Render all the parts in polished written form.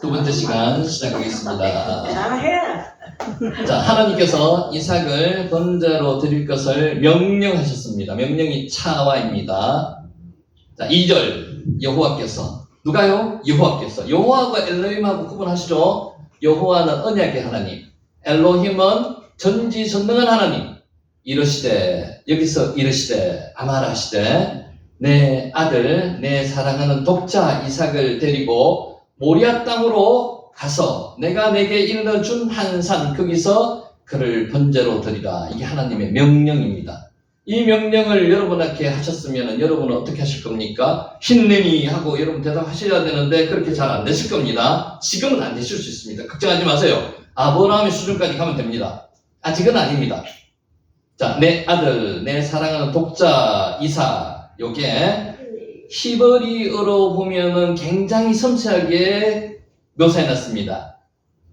두 번째 시간 시작하겠습니다. 잘해. 자, 하나님께서 이삭을 번제로 드릴 것을 명령하셨습니다. 명령이 차와입니다. 자, 2절 여호와께서 누가요? 여호와께서. 여호와하고 엘로힘하고 구분하시죠? 여호와는 언약의 하나님, 엘로힘은 전지전능한 하나님. 이르시되, 여기서 이르시되 아마라 하시되 내 아들 내 사랑하는 독자 이삭을 데리고 모리아 땅으로 가서 내가 내게 일러준 한 산 거기서 그를 번제로 드리라. 이게 하나님의 명령입니다. 이 명령을 여러분에게 하셨으면 여러분은 어떻게 하실 겁니까? 힘내니 하고 여러분 대답하셔야 되는데 그렇게 잘 안 되실 겁니다. 지금은 안 되실 수 있습니다. 걱정하지 마세요. 아브라함의 수준까지 가면 됩니다. 아직은 아닙니다. 자, 내 아들 내 사랑하는 독자 이삭, 요게 히브리어로 보면은 굉장히 섬세하게 묘사해놨습니다.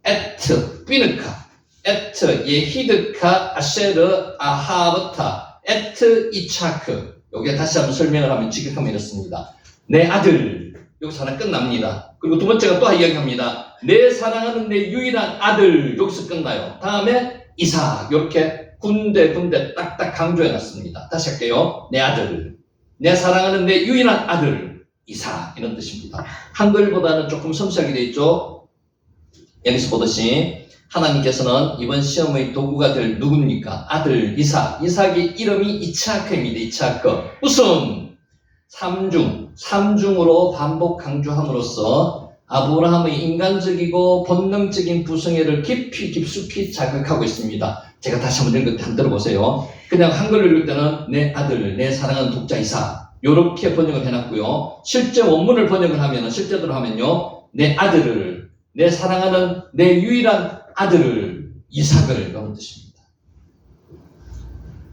에트, 삐느카, 에트, 예히드카, 아쉐르, 아하버타, 에트, 이차크. 요게 다시 한번 설명을 하면 직역하면 이렇습니다. 내 아들, 여기서 하나 끝납니다. 그리고 두 번째가 또 이야기합니다. 내 사랑하는 내 유일한 아들, 여기서 끝나요. 다음에 이삭, 이렇게 군데 딱딱 강조해놨습니다. 다시 할게요. 내 아들. 내 사랑하는 내 유일한 아들 이삭, 이런 뜻입니다. 한글보다는 조금 섬세하게 되어 있죠. 여기서 보듯이 하나님께서는 이번 시험의 도구가 될 누굽니까? 아들 이삭. 이삭의 이름이 이차크입니다. 이차크. 무슨 삼중으로 반복 강조함으로써 아브라함의 인간적이고 본능적인 부성애를 깊숙이 자극하고 있습니다. 제가 다시 한번 읽을 때 한번 들어보세요. 그냥 한글로 읽을 때는 내 아들, 내 사랑하는 독자 이삭, 요렇게 번역을 해놨고요. 실제 원문을 번역을 하면은, 실제대로 하면요, 내 아들을, 내 사랑하는 내 유일한 아들을, 이삭을, 이런 뜻입니다.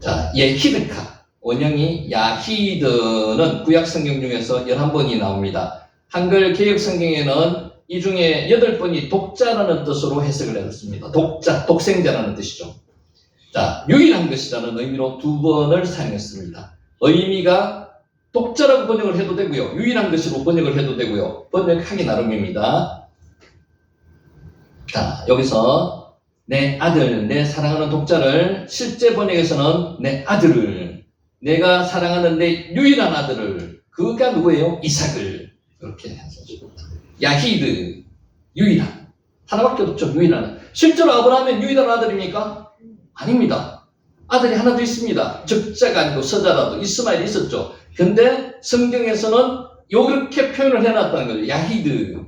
자, 예히드카, 원형이 야히드는 구약 성경 중에서 11번이 나옵니다. 한글 개역 성경에는 이 중에 8번이 독자라는 뜻으로 해석을 해놨습니다. 독자, 독생자라는 뜻이죠. 자, 유일한 것이라는 의미로 2번을 사용했습니다. 의미가 독자라고 번역을 해도 되고요. 유일한 것으로 번역을 해도 되고요. 번역하기 나름입니다. 자, 여기서 내 아들, 내 사랑하는 독자를 실제 번역에서는 내 아들을, 내가 사랑하는 내 유일한 아들을, 그가 누구예요? 이삭을. 이렇게 해석합니다. 야히드, 유일한. 하나밖에 없죠. 유일한. 실제로 아브라함은 유일한 아들입니까? 아닙니다. 아들이 하나 더 있습니다. 적자가 아니고 서자라도 이스마엘이 있었죠. 근데 성경에서는 이렇게 표현을 해놨다는 거죠. 야히드.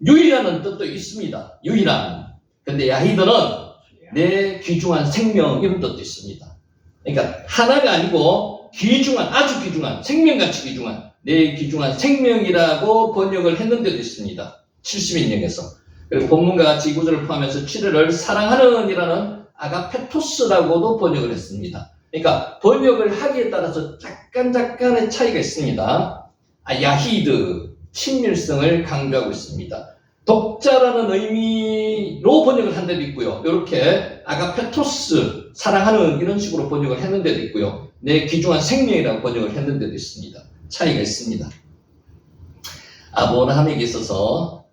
유일한은 뜻도 있습니다. 유일한. 근데 야히드는 내 귀중한 생명, 이런 뜻도 있습니다. 그러니까 하나가 아니고 귀중한, 아주 귀중한, 생명같이 귀중한, 내 귀중한 생명이라고 번역을 했는데도 있습니다. 70인역에서. 그리고 본문과 같이 이 구절을 포함해서 7회를 사랑하는 이라는 아가페토스라고도 번역을 했습니다. 그러니까 번역을 하기에 따라서 약간의 차이가 있습니다. 야히드, 친밀성을 강조하고 있습니다. 독자라는 의미로 번역을 한 데도 있고요. 이렇게 아가페토스, 사랑하는 이런 식으로 번역을 했는 데도 있고요. 내 귀중한 생명이라고 번역을 했는 데도 있습니다. 차이가 있습니다. 아브라함에게 있어서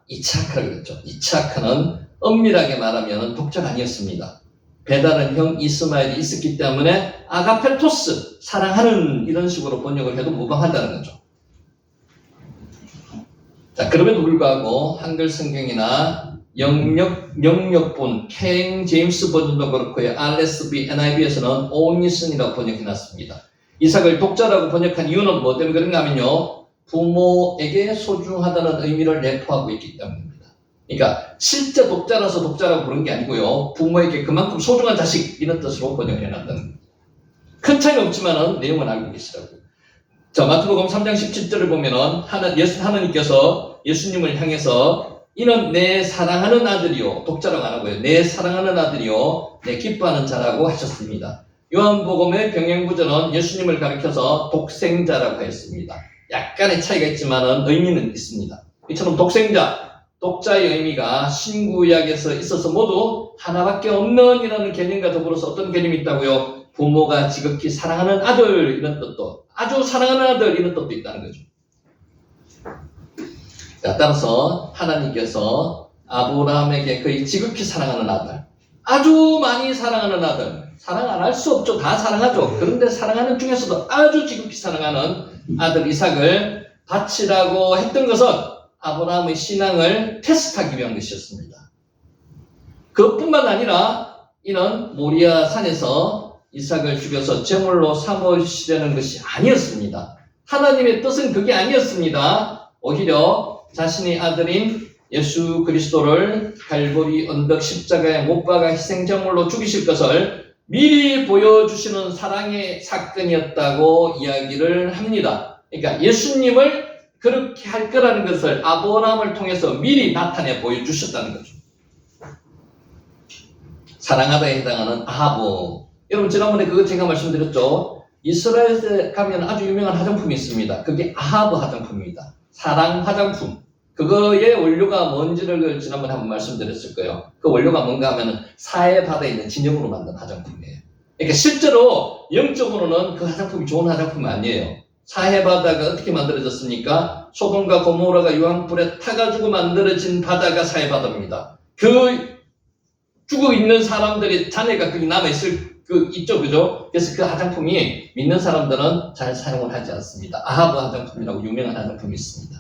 이차크라고 그랬죠. 이차크는 엄밀하게 말하면 독자가 아니었습니다. 배다른 형 이스마엘이 있었기 때문에 아가페토스, 사랑하는 이런 식으로 번역을 해도 무방하다는 거죠. 자, 그럼에도 불구하고 한글 성경이나 영역본 캥 제임스 버전도 그렇고요. RSV, NIV에서는 온리슨이라고 번역해놨습니다. 이삭을 독자라고 번역한 이유는 뭐 때문에 그런가 하면요, 부모에게 소중하다는 의미를 내포하고 있기 때문입니다. 그러니까 실제 독자라서 독자라고 부른 게 아니고요, 부모에게 그만큼 소중한 자식, 이런 뜻으로 번역을 해놨다는 겁니다. 큰 차이는 없지만은 내용은 알고 계시라고요. 자, 마태복음 3장 17절을 보면은 하나님께서 예수님을 향해서 이는 내 사랑하는 아들이요, 독자라고 안 하고요, 내 사랑하는 아들이요, 내 기뻐하는 자라고 하셨습니다. 요한복음의 병행구절은 예수님을 가리켜서 독생자라고 했습니다. 약간의 차이가 있지만은 의미는 있습니다. 이처럼 독생자, 독자의 의미가 신구약에서 있어서 모두 하나밖에 없는 이라는 개념과 더불어서 어떤 개념이 있다고요? 부모가 지극히 사랑하는 아들, 이런 뜻도, 아주 사랑하는 아들, 이런 뜻도 있다는 거죠. 자, 따라서 하나님께서 아브라함에게 거의 지극히 사랑하는 아들, 아주 많이 사랑하는 아들, 사랑 안 할 수 없죠. 다 사랑하죠. 그런데 사랑하는 중에서도 아주 지극히 사랑하는 아들 이삭을 바치라고 했던 것은 아브라함의 신앙을 테스트하기 위한 것이었습니다. 그것뿐만 아니라 이는 모리아 산에서 이삭을 죽여서 제물로 삼으시려는 것이 아니었습니다. 하나님의 뜻은 그게 아니었습니다. 오히려 자신의 아들인 예수 그리스도를 갈보리 언덕 십자가에 못 박아 희생제물로 죽이실 것을 미리 보여주시는 사랑의 사건이었다고 이야기를 합니다. 그러니까 예수님을 그렇게 할 거라는 것을 아브라함을 통해서 미리 나타내 보여주셨다는 거죠. 사랑하다에 해당하는 아하브. 여러분 지난번에 그거 제가 말씀드렸죠. 이스라엘에 가면 아주 유명한 화장품이 있습니다. 그게 아하브 화장품입니다. 사랑 화장품. 그거의 원료가 뭔지를 지난번에 한번 말씀드렸을 거예요. 그 원료가 뭔가 하면은 사해 바다에 있는 진흙으로 만든 화장품이에요. 그러니까 실제로 영적으로는 그 화장품이 좋은 화장품이 아니에요. 사해 바다가 어떻게 만들어졌습니까? 소돔과 고모라가 유황불에 타가지고 만들어진 바다가 사해 바다입니다. 그 죽어 있는 사람들의 잔해가 거기 남아있을 있죠, 그죠? 그래서 그 화장품이 믿는 사람들은 잘 사용을 하지 않습니다. 아하브 화장품이라고 유명한 화장품이 있습니다.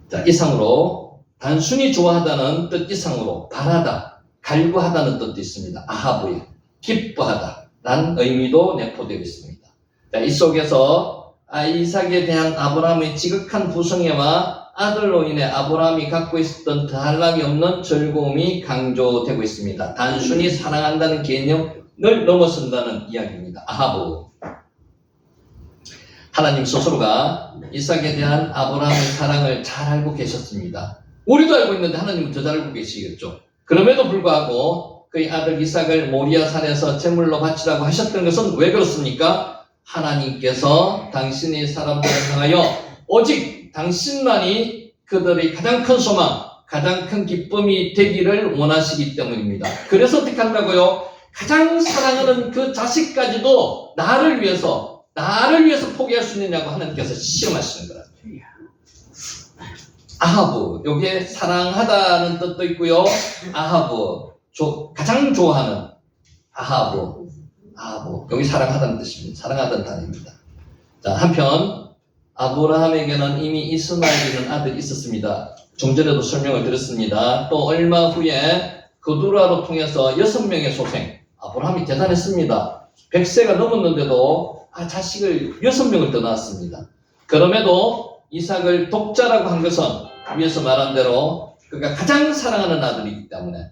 자, 이상으로 단순히 좋아하다는 뜻 이상으로 바라다, 갈구하다는 뜻도 있습니다. 아하브에 기뻐하다 라는 의미도 내포되어 있습니다. 자, 이 속에서 이삭에 대한 아브라함의 지극한 부성애와 아들로 인해 아브라함이 갖고 있었던 더할 나위 없는 즐거움이 강조되고 있습니다. 단순히 사랑한다는 개념을 넘어선다는 이야기입니다. 아하브. 하나님 스스로가 이삭에 대한 아브라함의 사랑을 잘 알고 계셨습니다. 우리도 알고 있는데 하나님은 더 잘 알고 계시겠죠. 그럼에도 불구하고 그의 아들 이삭을 모리아 산에서 제물로 바치라고 하셨던 것은 왜 그렇습니까? 하나님께서 당신의 사람들을 향하여 오직 당신만이 그들의 가장 큰 소망, 가장 큰 기쁨이 되기를 원하시기 때문입니다. 그래서 어떻게 한다고요? 가장 사랑하는 그 자식까지도 나를 위해서 포기할 수 있느냐고 하나님께서 시험하시는 거라. 아하브, 여기에 사랑하다는 뜻도 있고요. 아하브, 가장 좋아하는 아하브, 여기 사랑하다는 뜻입니다. 사랑하다는 단어입니다. 자, 한편 아브라함에게는 이미 이스마엘이라는 아들이 있었습니다. 좀 전에도 설명을 드렸습니다. 또 얼마 후에 그두라로 통해서 6명의 소생. 아브라함이 대단했습니다. 100세가 넘었는데도 자식을 6명을 더 낳았습니다. 그럼에도 이삭을 독자라고 한 것은 위에서 말한 대로 그가 가장 사랑하는 아들이기 때문에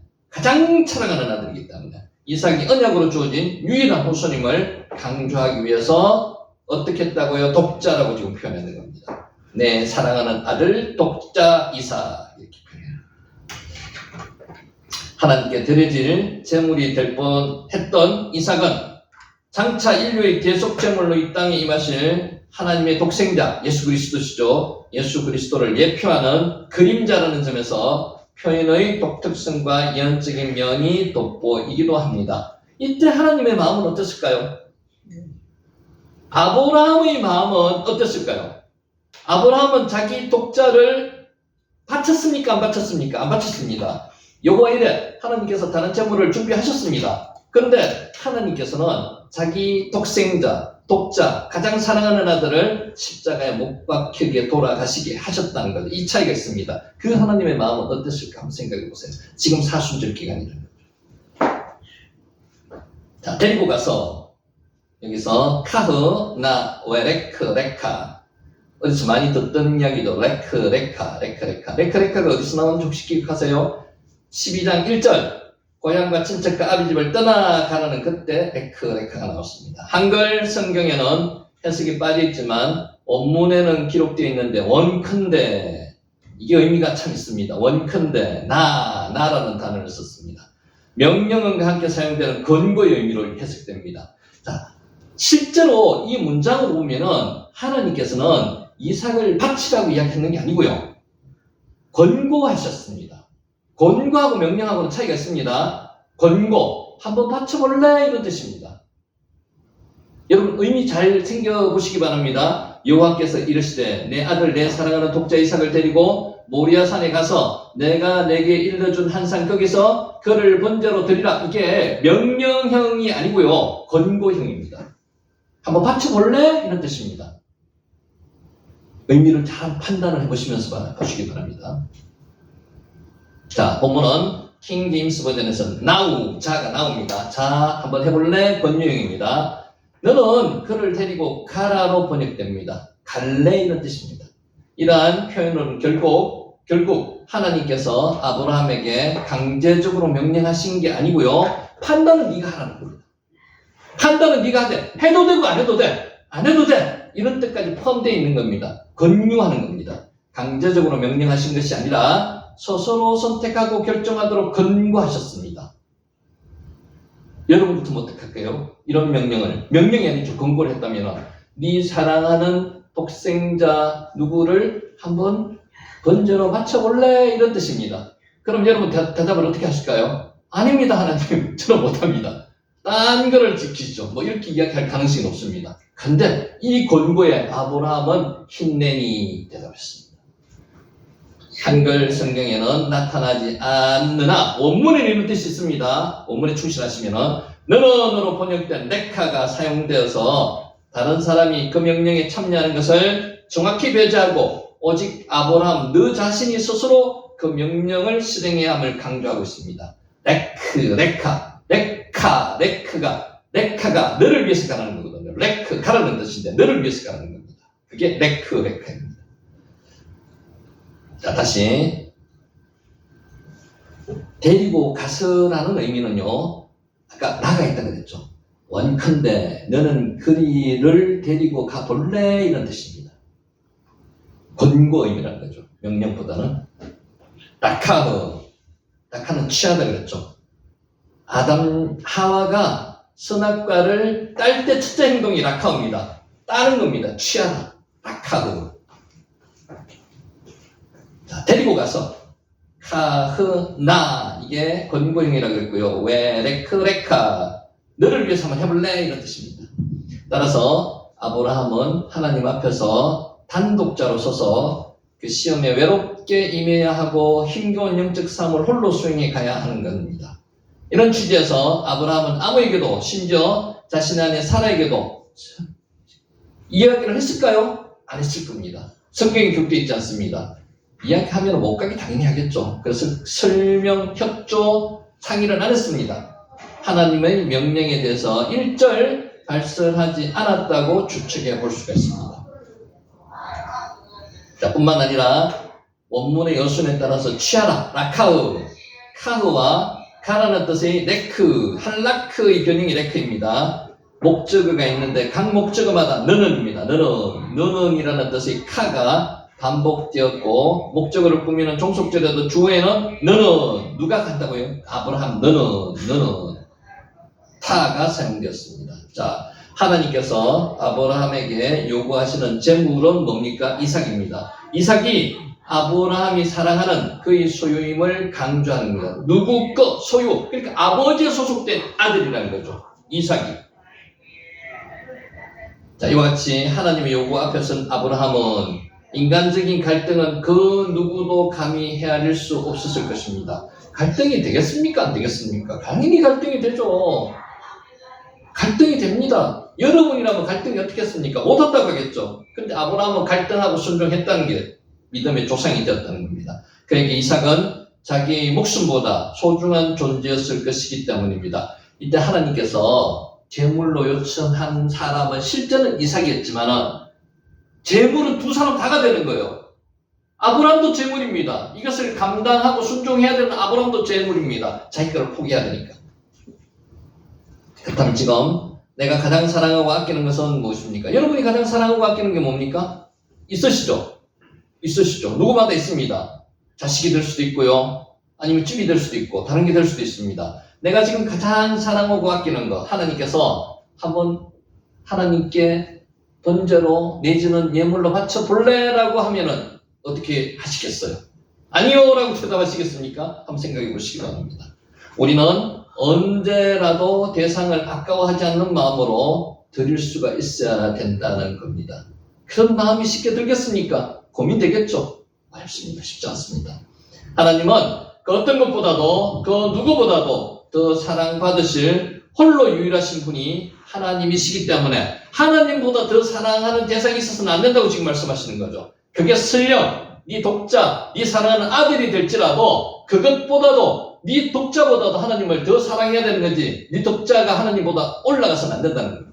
이삭이 언약으로 주어진 유일한 후손임을 강조하기 위해서 어떻게 했다고요? 독자라고 지금 표현하는 겁니다. 내 사랑하는 아들 독자 이삭 이렇게 표현해요. 하나님께 드려질 제물이 될 뻔했던 이삭은 장차 인류의 계속 제물로 이 땅에 임하실 하나님의 독생자 예수 그리스도시죠. 예수 그리스도를 예표하는 그림자라는 점에서 표현의 독특성과 예언적인 면이 돋보이기도 합니다. 이때 하나님의 마음은 어땠을까요? 아브라함의 마음은 어땠을까요? 아브라함은 자기 독자를 바쳤습니까? 안 바쳤습니까? 안 바쳤습니다. 여호와 이래 하나님께서 다른 제물을 준비하셨습니다. 그런데 하나님께서는 자기 독생자, 독자, 가장 사랑하는 아들을 십자가에 못 박히게 돌아가시게 하셨다는 거죠. 이 차이가 있습니다. 그 하나님의 마음은 어땠을까 한번 생각해 보세요. 지금 사순절 기간이라는 거죠. 자, 데리고 가서 여기서 카흐, 나, 웨레크, 레카. 어디서 많이 듣던 이야기도 레크레카가 어디서 나오는지 혹시 기억하세요? 12장 1절. 고향과 친척과 아비집을 떠나가라는 그때 레크레카가 나왔습니다. 한글 성경에는 해석이 빠져있지만 원문에는 기록되어 있는데 원컨대, 이게 의미가 참 있습니다. 원컨대, 나라는 단어를 썼습니다. 명령음과 함께 사용되는 권고의 의미로 해석됩니다. 자, 실제로 이 문장을 보면은 하나님께서는 이삭을 바치라고 이야기했는 게 아니고요. 권고하셨습니다. 권고하고 명령하고는 차이가 있습니다. 권고, 한번 바쳐볼래? 이런 뜻입니다. 여러분 의미 잘 챙겨보시기 바랍니다. 여호와께서 이르시되 내 아들 내 사랑하는 독자 이삭을 데리고 모리아산에 가서 내가 내게 일러준 한 산 거기서 그를 번제로 드리라. 이게 명령형이 아니고요. 권고형입니다. 한번 바쳐볼래? 이런 뜻입니다. 의미를 잘 판단을 해보시면서 보시기 바랍니다. 자, 본문은 킹 제임스 버전에서 now, 자가 나옵니다. 자, 한번 해볼래? 권유형입니다. 너는 그를 데리고 가라로 번역됩니다. 갈래 이런 뜻입니다. 이러한 표현은 결국 하나님께서 아브라함에게 강제적으로 명령하신 게 아니고요. 판단은 네가 하라는 겁니다. 판단은 네가 하되 해도 되고 안 해도 돼. 안 해도 돼. 이런 뜻까지 포함되어 있는 겁니다. 권유하는 겁니다. 강제적으로 명령하신 것이 아니라 스스로 선택하고 결정하도록 권고하셨습니다. 여러분 같으면 어떡할까요? 이런 명령이 아니죠. 권고를 했다면 네 사랑하는 독생자 누구를 한번 번제로 바쳐볼래? 이런 뜻입니다. 그럼 여러분 대답을 어떻게 하실까요? 아닙니다 하나님, 저는 못합니다. 딴 거를 지키죠. 뭐 이렇게 이야기할 가능성이 높습니다. 근데 이 권고에 아브라함은 힘내니 대답했습니다. 한글 성경에는 나타나지 않느나 원문에 이런 뜻이 있습니다. 원문에 충실하시면 너는으로 번역된 레카가 사용되어서 다른 사람이 그 명령에 참여하는 것을 정확히 배제하고 오직 아브라함 너 자신이 스스로 그 명령을 실행해야 함을 강조하고 있습니다. 레카가 너를 위해서 가라는 거거든요. 가라는 뜻인데 너를 위해서 가라는 겁니다. 그게 레카입니다. 자, 다시 데리고 가서라는 의미는요, 아까 나가 있다 그랬죠. 원컨대 너는 그리를 데리고 가볼래? 이런 뜻입니다. 권고 의미라는 거죠. 명령보다는. 라카는 취하다 그랬죠. 아담 하와가 선악과를 딸 때 첫째 행동이 라카입니다. 따는 겁니다. 취하다. 라카흐. 자, 데리고 가서 카흐나 이게 권고형이라고 그랬고요. 왜 레카 너를 위해서 한번 해볼래? 이런 뜻입니다. 따라서 아브라함은 하나님 앞에서 단독자로 서서 그 시험에 외롭게 임해야 하고 힘겨운 영적 삶을 홀로 수행해 가야 하는 겁니다. 이런 취지에서 아브라함은 아무에게도 심지어 자신 아내 사라에게도 이야기를 했을까요? 안 했을 겁니다. 성경에 기록되어 있지 않습니다. 이야기하면 못 가기 당연히 하겠죠. 그래서 설명, 협조, 상의를 안 했습니다. 하나님의 명령에 대해서 일절 발설하지 않았다고 추측해 볼 수가 있습니다. 자, 뿐만 아니라 원문의 여순에 따라서 취하라, 카흐와 가라는 뜻의 할라크의 변형이 레크입니다. 목적어가 있는데 각 목적어마다 너는입니다. 너는이라는 뜻의 카가 반복되었고 목적어를 꾸미는 종속절에도 주어에는 너는 누가 간다고요? 아브라함 너는 타가 사용되었습니다. 자, 하나님께서 아브라함에게 요구하시는 재물은 뭡니까? 이삭입니다. 이삭이 아브라함이 사랑하는 그의 소유임을 강조하는 겁니다. 누구 거 소유, 그러니까 아버지에 소속된 아들이라는 거죠. 이삭이. 자, 이와 같이 하나님의 요구 앞에 선 아브라함은 인간적인 갈등은 그 누구도 감히 헤아릴 수 없었을 것입니다. 갈등이 되겠습니까? 안 되겠습니까? 당연히 갈등이 되죠. 갈등이 됩니다. 여러분이라면 갈등이 어떻겠습니까? 못한다고 하겠죠. 근데 아브라함은 갈등하고 순종했다는 게 믿음의 조상이 되었다는 겁니다. 그러니까 이삭은 자기의 목숨보다 소중한 존재였을 것이기 때문입니다. 이때 하나님께서 제물로 요청한 사람은 실제는 이삭이었지만 제물은 두 사람 다가 되는 거예요. 아브라함도 제물입니다. 이것을 감당하고 순종해야 되는 아브라함도 제물입니다. 자기 거를 포기해야 되니까. 그렇다면 지금 내가 가장 사랑하고 아끼는 것은 무엇입니까? 여러분이 가장 사랑하고 아끼는 게 뭡니까? 있으시죠? 누구마다 있습니다. 자식이 될 수도 있고요. 아니면 집이 될 수도 있고 다른 게 될 수도 있습니다. 내가 지금 가장 사랑하고 아끼는 것 하나님께서 한번 하나님께 번제로 내지는 예물로 바쳐볼래? 라고 하면은 어떻게 하시겠어요? 아니요 라고 대답하시겠습니까? 한번 생각해 보시기 바랍니다. 우리는 언제라도 대상을 아까워하지 않는 마음으로 드릴 수가 있어야 된다는 겁니다. 그런 마음이 쉽게 들겠습니까? 고민되겠죠. 어렵습니다. 쉽지 않습니다. 하나님은 그 어떤 것보다도 그 누구보다도 더 사랑받으실 홀로 유일하신 분이 하나님이시기 때문에 하나님보다 더 사랑하는 대상이 있어서는 안 된다고 지금 말씀하시는 거죠. 그게 설령 네 독자, 네 사랑하는 아들이 될지라도 그것보다도 네 독자보다도 하나님을 더 사랑해야 되는 거지 네 독자가 하나님보다 올라가서는 안 된다는 거예요.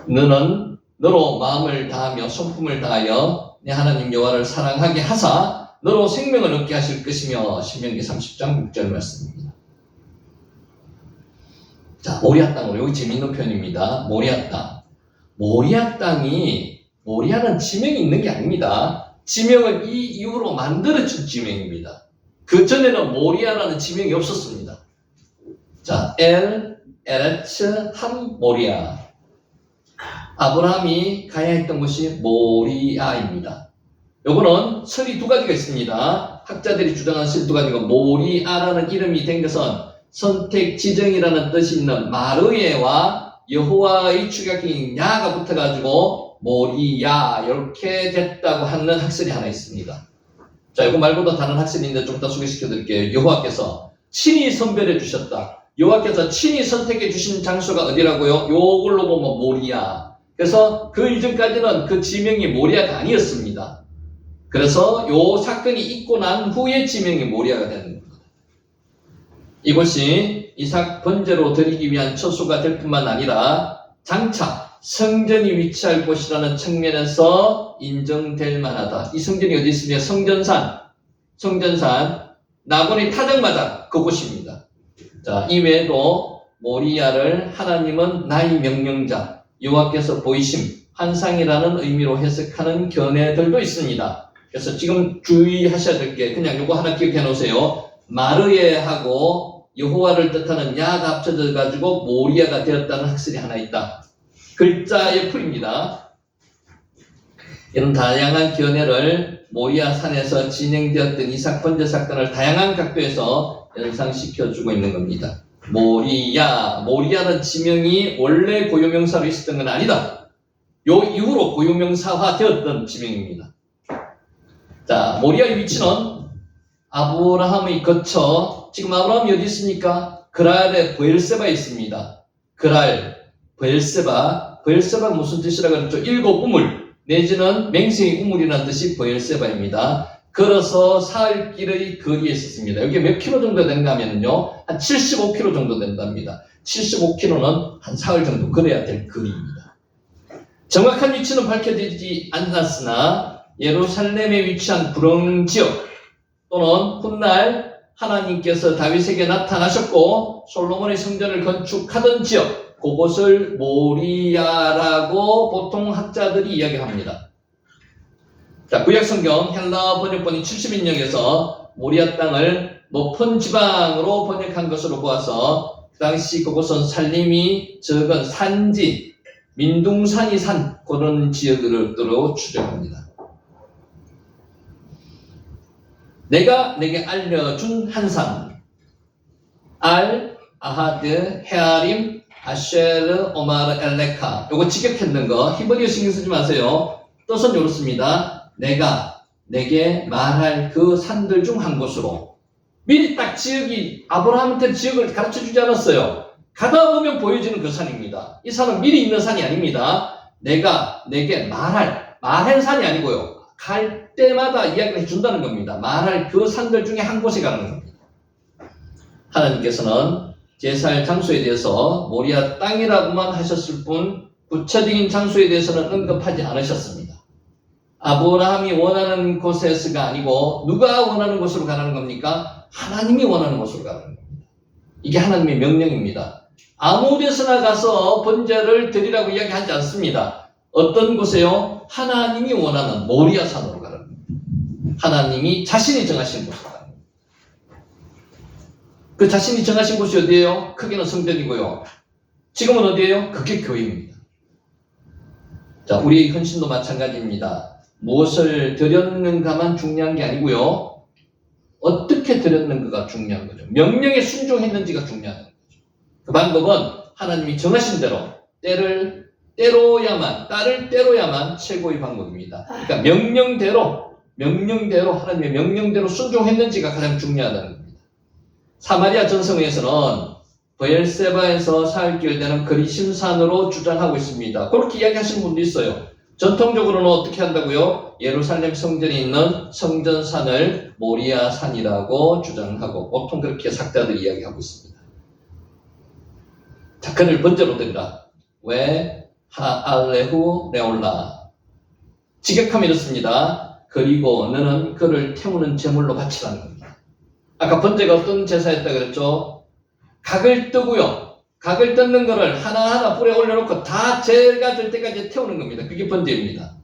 너는 너로 마음을 다하며 손품을 다하여 내 하나님 여호와를 사랑하게 하사 너로 생명을 얻게 하실 것이며 신명기 30장 6절 말씀입니다. 자, 모리아 땅으로 여기 재밌는 표현입니다. 모리아 땅. 모리아 땅이 모리아는 지명이 있는 게 아닙니다. 지명은 이 이후로 만들어진 지명입니다. 그 전에는 모리아라는 지명이 없었습니다. 자, 에레츠 함 모리아. 아브라함이 가야 했던 곳이 모리아입니다. 요거는 설이 두 가지가 있습니다. 학자들이 주장하는 설이 두 가지가 모리아라는 이름이 된 것은 선택 지정이라는 뜻이 있는 마르에와 여호와의 축약인 야가 붙어가지고 모리야 이렇게 됐다고 하는 학설이 하나 있습니다. 자, 이거 말고도 다른 학설인데 좀 더 소개시켜 드릴게요. 여호와께서 친히 선별해 주셨다. 여호와께서 친히 선택해 주신 장소가 어디라고요? 요걸로 보면 모리야. 그래서 그 이전까지는 그 지명이 모리아가 아니었습니다. 그래서 요 사건이 있고 난 후에 지명이 모리아가 되는 겁니다. 이곳이 이삭 번제로 드리기 위한 처소가 될 뿐만 아니라 장차 성전이 위치할 곳이라는 측면에서 인정될 만하다. 이 성전이 어디 있습니까? 성전산 나곤의 타작마다 그곳입니다. 자, 이외에도 모리아를 하나님은 나의 명령자, 여호와께서 보이심, 환상이라는 의미로 해석하는 견해들도 있습니다. 그래서 지금 주의하셔야 될 게 그냥 요거 하나 기억해 놓으세요. 마르에하고 여호와를 뜻하는 야가 합쳐져 가지고 모리아가 되었다는 학설이 하나 있다. 글자의 풀입니다. 이런 다양한 견해를 모리아 산에서 진행되었던 이삭 번제 사건을 다양한 각도에서 연상시켜주고 있는 겁니다. 모리아는 지명이 원래 고유명사로 있었던 건 아니다. 요 이후로 고유명사화 되었던 지명입니다. 자, 모리아의 위치는 아브라함의 거처, 지금 아브라함이 어디 있습니까? 그랄의 브엘세바에 있습니다. 그랄, 브엘세바가 무슨 뜻이라고 하죠? 일곱 우물, 내지는 맹세의 우물이라는 뜻이 브엘세바입니다. 걸어서 사흘길의 거리에 있었습니다. 여기 몇 킬로 정도 된가 하면요, 한 75킬로 정도 된답니다. 75킬로는 한 사흘 정도 걸어야 될 거리입니다. 정확한 위치는 밝혀지지 않았으나 예루살렘에 위치한 불흥 지역 또는 훗날 하나님께서 다윗에게 나타나셨고 솔로몬의 성전을 건축하던 지역, 그곳을 모리아라고 보통 학자들이 이야기합니다. 자, 구약성경 헬라 번역본이 70인역에서 모리아 땅을 높은 지방으로 번역한 것으로 보아서 그 당시 그곳은 산림이 적은 산지, 민둥산이 산 그런 지역으로 추정합니다. 내가 내게 알려준 한 산, 알, 아하드, 헤아림, 아쉐르, 오마르, 엘레카. 요거 직역했는 거 히브리어 신경 쓰지 마세요. 뜻은 이렇습니다. 내가 내게 말할 그 산들 중 한 곳으로. 미리 딱 지역이 아브라함한테 지역을 가르쳐주지 않았어요. 가다 보면 보여지는 그 산입니다. 이 산은 미리 있는 산이 아닙니다. 내가 내게 말한 산이 아니고요. 갈 때마다 이야기를 해준다는 겁니다. 말할 그 산들 중에 한 곳에 가는 겁니다. 하나님께서는 제사할 장소에 대해서 모리아 땅이라고만 하셨을 뿐 구체적인 장소에 대해서는 언급하지 않으셨습니다. 아브라함이 원하는 곳에서가 아니고 누가 원하는 곳으로 가는 겁니까? 하나님이 원하는 곳으로 가는 겁니다. 이게 하나님의 명령입니다. 아무 데서나 가서 번제를 드리라고 이야기하지 않습니다. 어떤 곳에요? 하나님이 원하는 모리아 산으로 가는 겁니다. 하나님이 자신이 정하신 곳으로 가는 겁니다. 그 자신이 정하신 곳이 어디예요? 크게는 성전이고요. 지금은 어디예요? 그게 교회입니다. 자, 우리의 헌신도 마찬가지입니다. 무엇을 드렸는가만 중요한 게 아니고요. 어떻게 드렸는가가 중요한 거죠. 명령에 순종했는지가 중요한 거죠. 그 방법은 하나님이 정하신 대로 딸을 때로야만 최고의 방법입니다. 그러니까 명령대로 명령대로 하나님의 명령대로 순종했는지가 가장 중요하다는 겁니다. 사마리아 전성에서는 브엘세바에서 사흘길 되는 그리심산으로 주장하고 있습니다. 그렇게 이야기하시는 분도 있어요. 전통적으로는 어떻게 한다고요? 예루살렘 성전에 있는 성전산을 모리아산이라고 주장하고 보통 그렇게 학자들이 이야기하고 있습니다. 자, 그를 번제로 드리라. 왜? 하알레후 레올라. 직역하면 이렇습니다. 그리고 너는 그를 태우는 제물로 바치라는 겁니다. 아까 번제가 어떤 제사였다 그랬죠? 각을 뜨고요. 각을 뜯는 거를 하나하나 불에 올려놓고 다 제가 될 때까지 태우는 겁니다. 그게 번제입니다.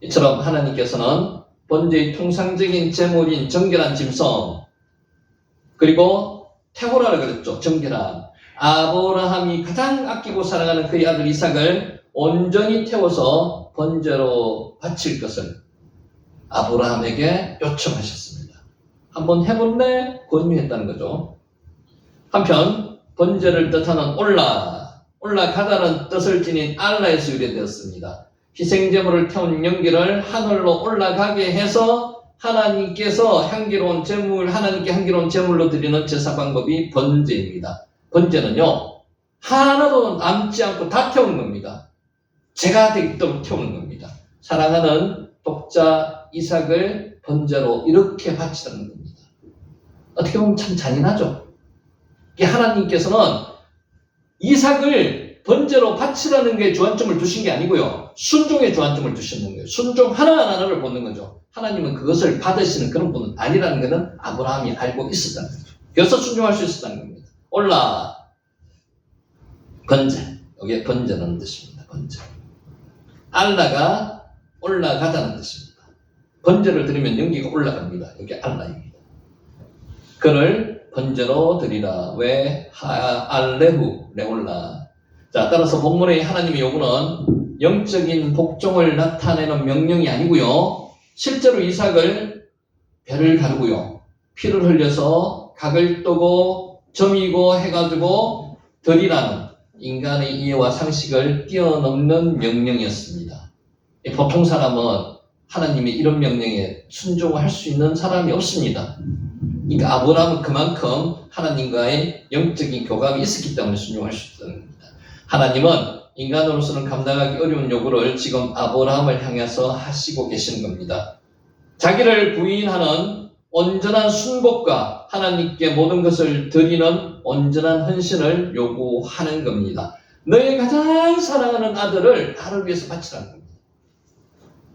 이처럼 하나님께서는 번제의 통상적인 제물인 정결한 짐승, 그리고 태우라고 그랬죠. 정결한 아브라함이 가장 아끼고 사랑하는 그의 아들 이삭을 온전히 태워서 번제로 바칠 것을 아브라함에게 요청하셨습니다. 한번 해볼래? 권유했다는 거죠. 한편 번제를 뜻하는 올라가다는 뜻을 지닌 알라에서 유래되었습니다. 희생제물을 태운 연기를 하늘로 올라가게 해서 하나님께서 향기로운 제물, 하나님께 향기로운 제물로 드리는 제사 방법이 번제입니다. 번제는요, 하나도 남지 않고 다 태우는 겁니다. 제가 되도록 태우는 겁니다. 사랑하는 독자 이삭을 번제로 이렇게 바치라는 겁니다. 어떻게 보면 참 잔인하죠. 하나님께서는 이삭을 번제로 바치라는 게 주안점을 두신 게 아니고요. 순종에 주안점을 두시는 거예요. 순종 하나하나를 보는 거죠. 하나님은 그것을 받으시는 그런 분은 아니라는 것은 아브라함이 알고 있었다는 거죠. 그래서 순종할 수 있었다는 겁니다. 번제. 여기에 번제라는 뜻입니다. 번제. 알라가 올라가다는 뜻입니다. 번제를 드리면 연기가 올라갑니다. 여기 알라입니다. 그를 번제로 드리라. 왜? 하알레후 레올라. 자, 따라서 본문의 하나님의 요구는 영적인 복종을 나타내는 명령이 아니고요. 실제로 이삭을 배를 가르고요. 피를 흘려서 각을 뜨고 점이고 해가지고 드리라는 인간의 이해와 상식을 뛰어넘는 명령이었습니다. 보통 사람은 하나님의 이런 명령에 순종할 수 있는 사람이 없습니다. 그러니까 아브라함은 그만큼 하나님과의 영적인 교감이 있었기 때문에 순종할 수 있다는 겁니다. 하나님은 인간으로서는 감당하기 어려운 요구를 지금 아브라함을 향해서 하시고 계시는 겁니다. 자기를 부인하는 온전한 순복과 하나님께 모든 것을 드리는 온전한 헌신을 요구하는 겁니다. 너의 가장 사랑하는 아들을 나를 위해서 바치라는 겁니다.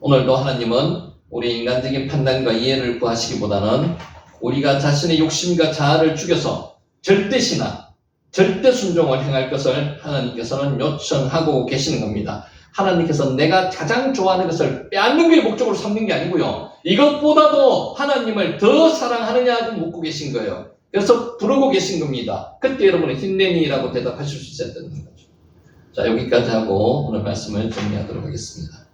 오늘도 하나님은 우리 인간적인 판단과 이해를 구하시기보다는 우리가 자신의 욕심과 자아를 죽여서 절대 신앙, 절대 순종을 행할 것을 하나님께서는 요청하고 계시는 겁니다. 하나님께서 내가 가장 좋아하는 것을 빼앗는 게 목적으로 삼는 게 아니고요. 이것보다도 하나님을 더 사랑하느냐고 묻고 계신 거예요. 그래서 부르고 계신 겁니다. 그때 여러분은 힘내니라고 대답하실 수 있어야 되는 거죠. 자, 여기까지 하고 오늘 말씀을 정리하도록 하겠습니다.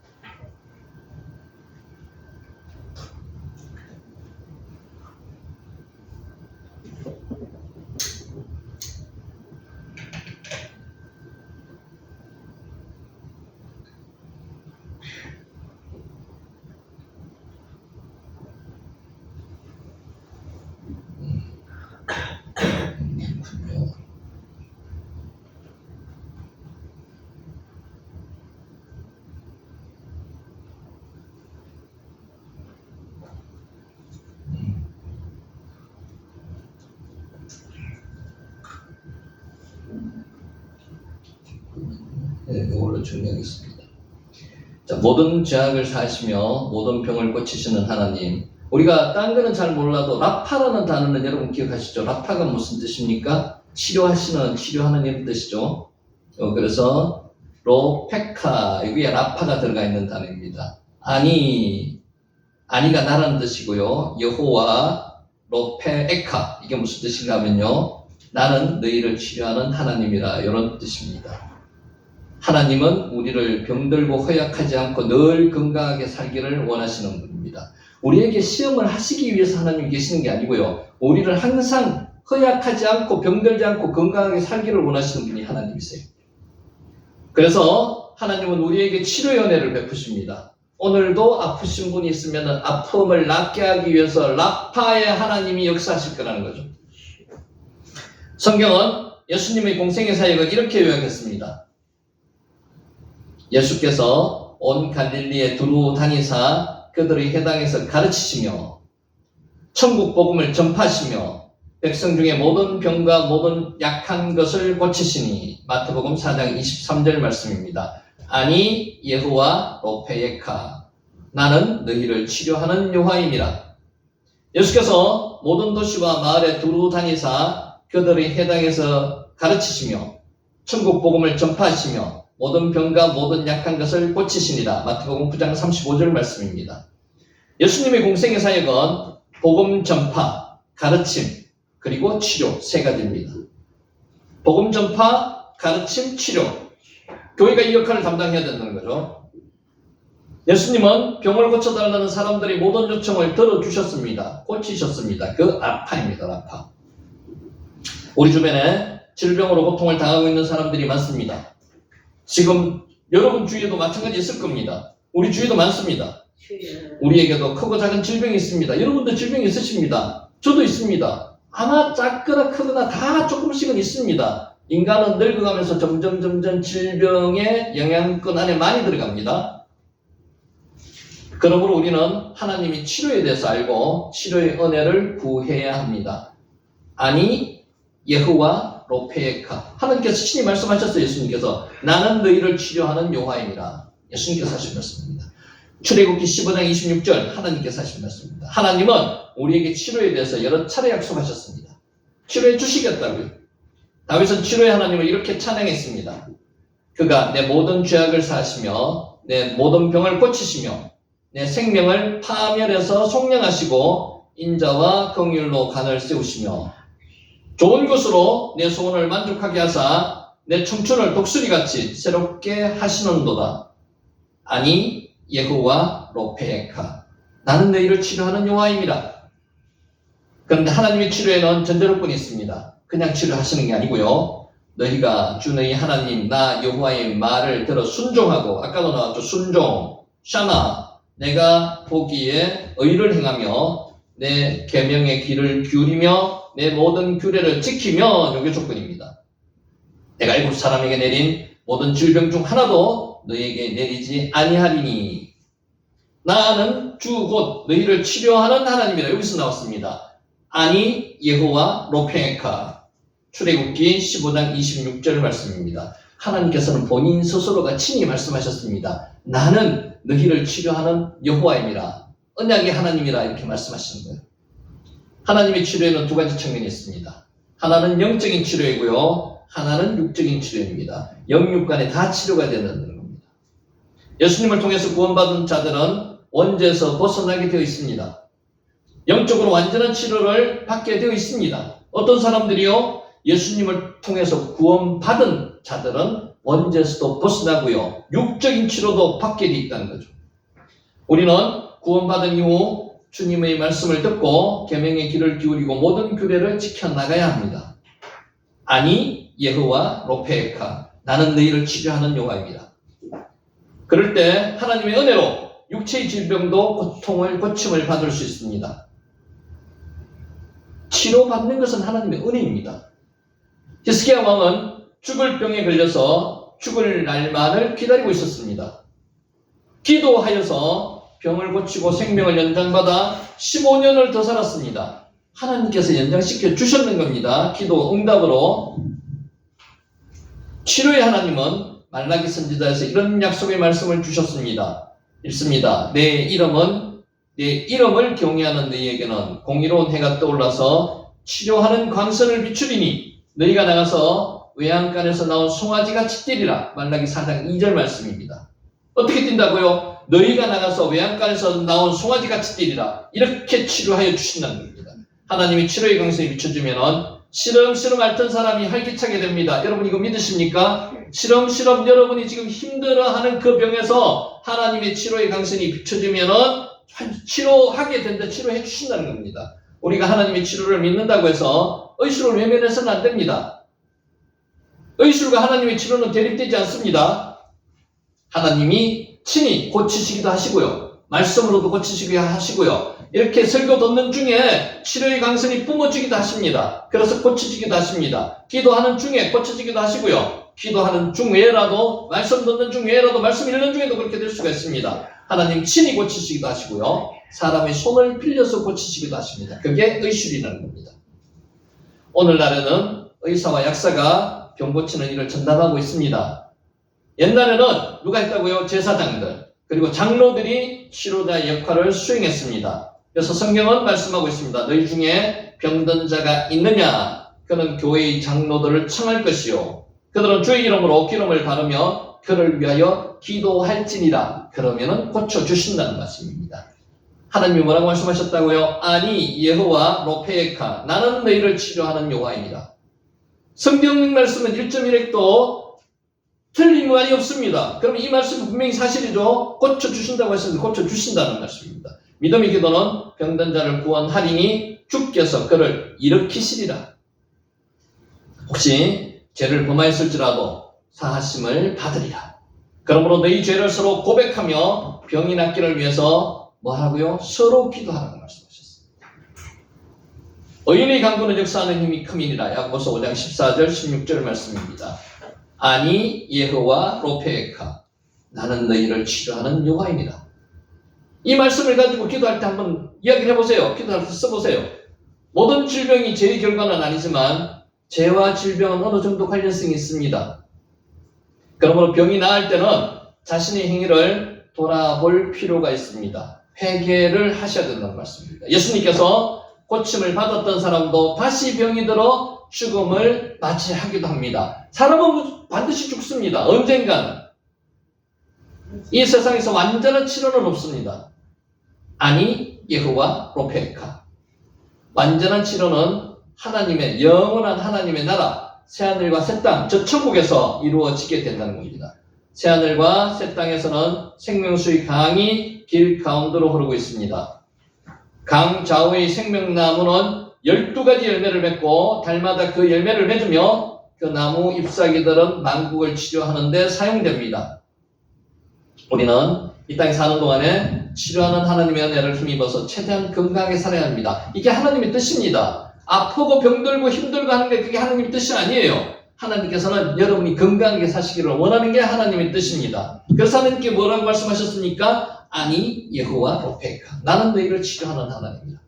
네, 이걸로 정리하겠습니다. 자, 모든 죄악을 사하시며 모든 병을 고치시는 하나님. 우리가 딴 거는 잘 몰라도 라파라는 단어는 여러분 기억하시죠? 라파가 무슨 뜻입니까? 치료하시는, 치료하는 이런 뜻이죠. 그래서 로페카, 여기에 라파가 들어가 있는 단어입니다. 아니가 나라는 뜻이고요. 여호와 로페에카, 이게 무슨 뜻인가 하면요, 나는 너희를 치료하는 하나님이라, 이런 뜻입니다. 하나님은 우리를 병들고 허약하지 않고 늘 건강하게 살기를 원하시는 분입니다. 우리에게 시험을 하시기 위해서 하나님이 계시는 게 아니고요. 우리를 항상 허약하지 않고 병들지 않고 건강하게 살기를 원하시는 분이 하나님이세요. 그래서 하나님은 우리에게 치료의 은혜를 베푸십니다. 오늘도 아프신 분이 있으면 아픔을 낫게 하기 위해서 라파의 하나님이 역사하실 거라는 거죠. 성경은 예수님의 공생의 사역을 이렇게 요약했습니다. 예수께서 온 갈릴리에 두루 다니사 그들의 회당에서 가르치시며 천국 복음을 전파하시며 백성 중에 모든 병과 모든 약한 것을 고치시니 마태복음 4장 23절 말씀입니다. 아니 여호와 로페예카 나는 너희를 치료하는 여호와임이라. 예수께서 모든 도시와 마을에 두루 다니사 그들의 회당에서 가르치시며 천국 복음을 전파하시며 모든 병과 모든 약한 것을 고치시니라. 마태복음 9장 35절 말씀입니다. 예수님의 공생의 사역은 복음 전파, 가르침, 그리고 치료 세 가지입니다. 복음 전파, 가르침, 치료. 교회가 이 역할을 담당해야 된다는 거죠. 예수님은 병을 고쳐달라는 사람들의 모든 요청을 들어주셨습니다. 고치셨습니다. 그 라파입니다. 라파. 우리 주변에 질병으로 고통을 당하고 있는 사람들이 많습니다. 지금 여러분 주위에도 마찬가지 있을 겁니다. 우리 주위에도 많습니다. 우리에게도 크고 작은 질병이 있습니다. 여러분도 질병이 있으십니다. 저도 있습니다. 아마 작거나 크거나 다 조금씩은 있습니다. 인간은 늙어가면서 점점 질병의 영향권 안에 많이 들어갑니다. 그러므로 우리는 하나님이 치료에 대해서 알고 치료의 은혜를 구해야 합니다. 아니 여호와 로페예카 하나님께서 친히 말씀하셨어요. 예수님께서 나는 너희를 치료하는 여호와임이라. 예수님께서 하신 말씀입니다. 출애굽기 15장 26절 하나님께서 하신 말씀입니다. 하나님은 우리에게 치료에 대해서 여러 차례 약속하셨습니다. 치료해 주시겠다고요. 다윗은 치료의 하나님을 이렇게 찬양했습니다. 그가 내 모든 죄악을 사하시며 내 모든 병을 고치시며 내 생명을 파멸해서 속량하시고 인자와 긍휼로 간을 세우시며 좋은 것으로 내 소원을 만족하게 하사 내 청춘을 독수리같이 새롭게 하시는도다. 아니 여호와 로페예카 나는 너희를 치료하는 여호와임이라. 그런데 하나님의 치료에는 전제조건이 있습니다. 그냥 치료하시는 게 아니고요. 너희가 주 너희 하나님 나 여호와의 말을 들어 순종하고 아까도 나왔죠. 순종, 샤마 내가 보기에 의를 행하며 내 계명의 귀를 기울이며 내 모든 규례를 지키며 이게 조건입니다. 내가 일곱 사람에게 내린 모든 질병 중 하나도 너희에게 내리지 아니하리니 나는 주 곧 너희를 치료하는 하나님이라. 여기서 나왔습니다. 아니 여호와 로페예카 출애굽기 15장 26절 말씀입니다. 하나님께서는 본인 스스로가 친히 말씀하셨습니다. 나는 너희를 치료하는 여호와임이라. 언약의 하나님이라 이렇게 말씀하시는 거예요. 하나님의 치료에는 두 가지 측면이 있습니다. 하나는 영적인 치료이고요. 하나는 육적인 치료입니다. 영육 간에 다 치료가 된다는 겁니다. 예수님을 통해서 구원받은 자들은 원죄에서 벗어나게 되어 있습니다. 영적으로 완전한 치료를 받게 되어 있습니다. 어떤 사람들이요? 예수님을 통해서 구원받은 자들은 원죄에서도 벗어나고요. 육적인 치료도 받게 되어 있다는 거죠. 우리는 구원받은 이후 주님의 말씀을 듣고 계명의 귀를 기울이고 모든 규례를 지켜나가야 합니다. 아니 여호와 로페예카 나는 너희를 치료하는 여호와입니다. 그럴 때 하나님의 은혜로 육체의 질병도 고통을 고침을 받을 수 있습니다. 치료받는 것은 하나님의 은혜입니다. 히스기야 왕은 죽을 병에 걸려서 죽을 날만을 기다리고 있었습니다. 기도하여서 병을 고치고 생명을 연장받아 15년을 더 살았습니다. 하나님께서 연장시켜 주셨는 겁니다. 기도 응답으로. 치료의 하나님은 말라기 선지자에서 이런 약속의 말씀을 주셨습니다. 읽습니다. 내 이름을 경외하는 너희에게는 공의로운 해가 떠올라서 치료하는 광선을 비추리니 너희가 나가서 외양간에서 나온 송아지같이 뛰리라. 말라기 4장 2절 말씀입니다. 어떻게 뛴다고요? 너희가 나가서 외양간에서 나온 송아지같이 뛰리라. 이렇게 치료하여 주신다는 겁니다. 하나님이 치료의 광선이 비춰주면 시름시름 앓던 사람이 활기차게 됩니다. 여러분 이거 믿으십니까? 시름시름 여러분이 지금 힘들어하는 그 병에서 하나님의 치료의 광선이 비춰주면 치료하게 된다. 치료해 주신다는 겁니다. 우리가 하나님의 치료를 믿는다고 해서 의술을 외면해서는 안 됩니다. 의술과 하나님의 치료는 대립되지 않습니다. 하나님이 친히 고치시기도 하시고요. 말씀으로도 고치시기도 하시고요. 이렇게 설교 듣는 중에 치료의 강선이 뿜어지기도 하십니다. 그래서 고쳐지기도 하십니다. 기도하는 중에 고쳐지기도 하시고요. 기도하는 중외라도, 말씀 듣는 중외라도, 말씀 읽는 중에도 그렇게 될 수가 있습니다. 하나님 친히 고치시기도 하시고요. 사람의 손을 빌려서 고치시기도 하십니다. 그게 의술이라는 겁니다. 오늘날에는 의사와 약사가 병 고치는 일을 전담하고 있습니다. 옛날에는 누가 했다고요? 제사장들, 그리고 장로들이 치료자의 역할을 수행했습니다. 그래서 성경은 말씀하고 있습니다. 너희 중에 병든 자가 있느냐? 그는 교회의 장로들을 청할 것이요. 그들은 주의 이름으로 기름을 바르며 그를 위하여 기도할지니라. 그러면은 고쳐주신다는 말씀입니다. 하나님이 뭐라고 말씀하셨다고요? 아니 여호와 로페에카 나는 너희를 치료하는 여호와입니다. 성경 말씀은 1.1핵도 틀린 말이 없습니다. 그럼 이 말씀은 분명히 사실이죠. 고쳐주신다고 했습니다. 고쳐주신다는 말씀입니다. 믿음의 기도는 병든 자를 구원하리니 주께서 그를 일으키시리라. 혹시 죄를 범하였을지라도 사하심을 받으리라. 그러므로 너희 죄를 서로 고백하며 병이 낫기를 위해서 뭐 하고요? 서로 기도하라고 말씀하셨습니다. 의인의 강구는 역사하는 힘이 큼이니라. 야고보서 5장 14절 16절 말씀입니다. 아니 여호와 로페에카 나는 너희를 치료하는 여호와입니다. 이 말씀을 가지고 기도할 때 한번 이야기를 해보세요. 기도할 때 써보세요. 모든 질병이 죄의 결과는 아니지만 죄와 질병은 어느 정도 관련성이 있습니다. 그러므로 병이 나을 때는 자신의 행위를 돌아볼 필요가 있습니다. 회개를 하셔야 된다는 말씀입니다. 예수님께서 고침을 받았던 사람도 다시 병이 들어 죽음을 맞이하기도 합니다. 사람은 반드시 죽습니다. 언젠가는. 이 세상에서 완전한 치료는 없습니다. 아니 여호와 로페카 완전한 치료는 하나님의 영원한 하나님의 나라 새하늘과 새 땅 저 천국에서 이루어지게 된다는 겁니다. 새하늘과 새 땅에서는 생명수의 강이 길 가운데로 흐르고 있습니다. 강 좌우의 생명나무는 12가지 열매를 맺고 달마다 그 열매를 맺으며 그 나무 잎사귀들은 만국을 치료하는 데 사용됩니다. 우리는 이 땅에 사는 동안에 치료하는 하나님의 은혜를 힘입어서 최대한 건강하게 살아야 합니다. 이게 하나님의 뜻입니다. 아프고 병들고 힘들고 하는 게 그게 하나님의 뜻이 아니에요. 하나님께서는 여러분이 건강하게 사시기를 원하는 게 하나님의 뜻입니다. 그래서 하나님께 뭐라고 말씀하셨습니까? 아니 여호와 로페카 나는 너희를 치료하는 하나님이다.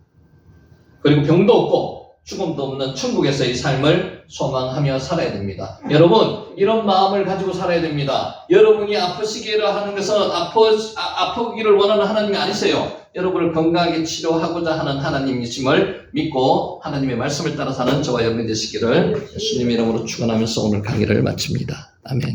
그리고 병도 없고 죽음도 없는 천국에서의 삶을 소망하며 살아야 됩니다. 여러분 이런 마음을 가지고 살아야 됩니다. 여러분이 아프시기를 하는 것은 아프기를 원하는 하나님이 아니세요. 여러분을 건강하게 치료하고자 하는 하나님이심을 믿고 하나님의 말씀을 따라 사는 저와 여러분 되시기를 예수님의 이름으로 축원하면서 오늘 강의를 마칩니다. 아멘.